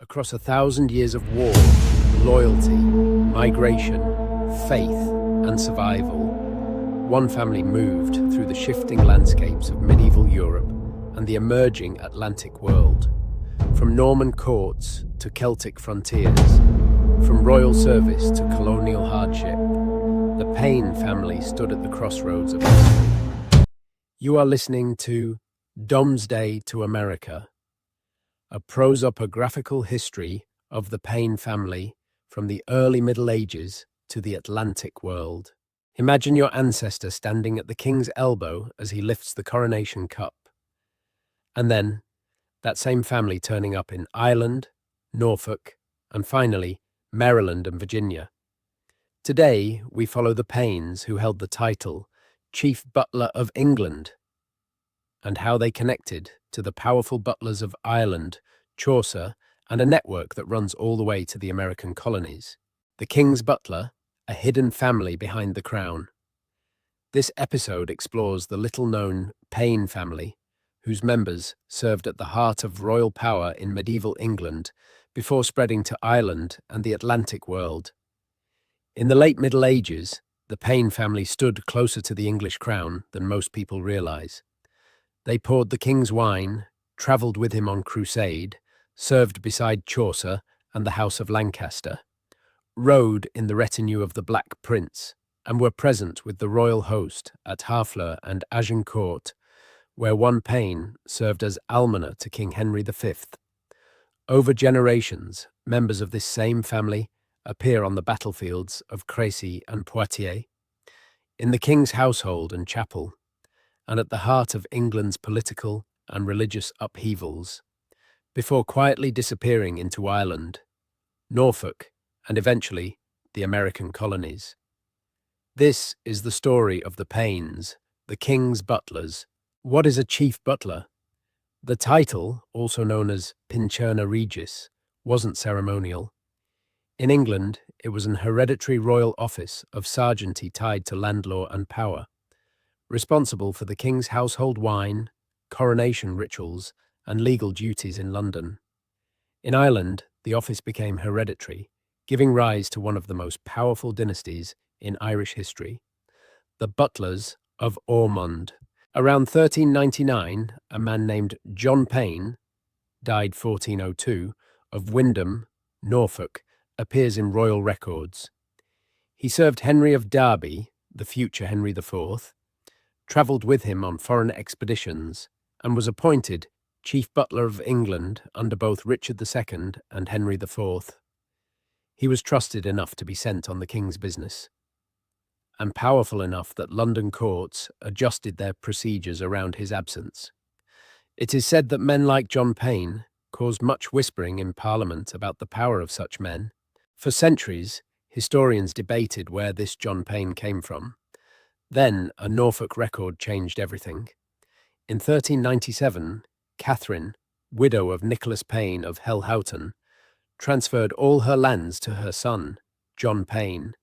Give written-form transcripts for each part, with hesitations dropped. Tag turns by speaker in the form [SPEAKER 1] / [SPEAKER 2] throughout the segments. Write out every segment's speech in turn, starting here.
[SPEAKER 1] Across 1,000 years of war, loyalty, migration, faith, and survival, one family moved through the shifting landscapes of medieval Europe and the emerging Atlantic world. From Norman courts to Celtic frontiers, from royal service to colonial hardship, the Payn family stood at the crossroads of history. You are listening to Domesday to America, a prosopographical history of the Payn family from the early Middle Ages to the Atlantic world. Imagine your ancestor standing at the king's elbow as he lifts the coronation cup. And then, that same family turning up in Ireland, Norfolk, and finally, Maryland and Virginia. Today, we follow the Paynes who held the title Chief Butler of England, and how they connected to the powerful butlers of Ireland, Chaucer, and a network that runs all the way to the American colonies. The King's Butler, a hidden family behind the crown. This episode explores the little-known Payn family, whose members served at the heart of royal power in medieval England before spreading to Ireland and the Atlantic world. In the late Middle Ages, the Payn family stood closer to the English crown than most people realize. They poured the king's wine, travelled with him on crusade, served beside Chaucer and the House of Lancaster, rode in the retinue of the Black Prince, and were present with the royal host at Harfleur and Agincourt, where one Payn served as almoner to King Henry V. Over generations, members of this same family appear on the battlefields of Crécy and Poitiers, in the king's household and chapel, and at the heart of England's political and religious upheavals, before quietly disappearing into Ireland, Norfolk, and eventually the American colonies. This is the story of the Paynes, the king's butlers. What is a chief butler? The title, also known as Pincerna Regis, wasn't ceremonial. In England, it was an hereditary royal office of sergeanty tied to landlaw and power, responsible for the king's household wine, coronation rituals, and legal duties in London. In Ireland, the office became hereditary, giving rise to one of the most powerful dynasties in Irish history, the Butlers of Ormond. Around 1399, a man named John Payn, died 1402, of Windham, Norfolk, appears in royal records. He served Henry of Derby, the future Henry IV, travelled with him on foreign expeditions, and was appointed Chief Butler of England under both Richard II and Henry IV. He was trusted enough to be sent on the king's business, and powerful enough that London courts adjusted their procedures around his absence. It is said that men like John Payn caused much whispering in Parliament about the power of such men. For centuries, historians debated where this John Payn came from. Then, a Norfolk record changed everything. In 1397, Catherine, widow of Nicholas Payn of Helhoughton, transferred all her lands to her son, John Payn,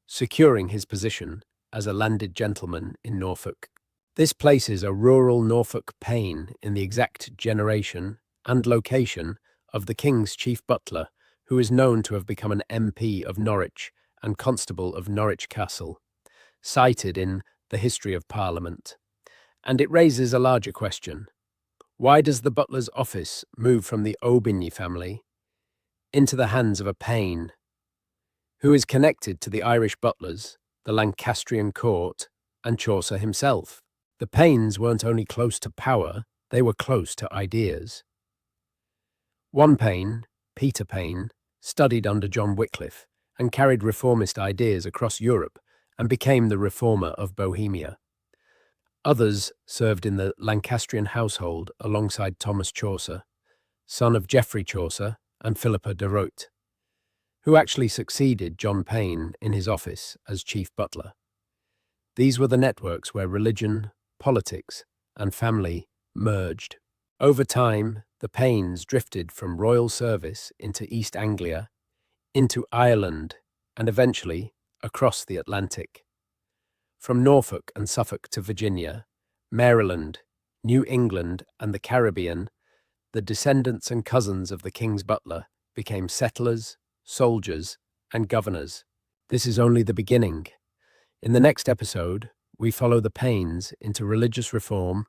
[SPEAKER 1] securing his position as a landed gentleman in Norfolk. This places a rural Norfolk Payn in the exact generation and location of the king's chief butler, who is known to have become an MP of Norwich and Constable of Norwich Castle, cited in the History of Parliament. And it raises a larger question. Why does the butler's office move from the Aubigny family into the hands of a Payn, who is connected to the Irish butlers, the Lancastrian court, and Chaucer himself? The Paynes weren't only close to power, they were close to ideas. One Payn, Peter Payn, studied under John Wycliffe and carried reformist ideas across Europe and became the reformer of Bohemia. Others served in the Lancastrian household alongside Thomas Chaucer, son of Geoffrey Chaucer and Philippa de Ruyt, who actually succeeded John Payn in his office as chief butler. These were the networks where religion, politics, and family merged. Over time, the Paynes drifted from royal service into East Anglia, into Ireland, and eventually across the Atlantic. From Norfolk and Suffolk to Virginia, Maryland, New England, and the Caribbean, the descendants and cousins of the king's butler became settlers, soldiers, and governors. This is only the beginning. In the next episode, we follow the Paynes into religious reform,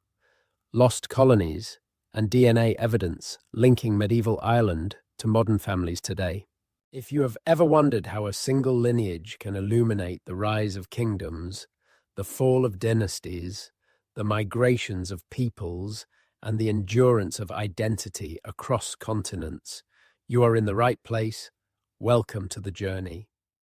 [SPEAKER 1] lost colonies, and DNA evidence linking medieval Ireland to modern families today. If you have ever wondered how a single lineage can illuminate the rise of kingdoms, the fall of dynasties, the migrations of peoples, and the endurance of identity across continents, you are in the right place. Welcome to the journey.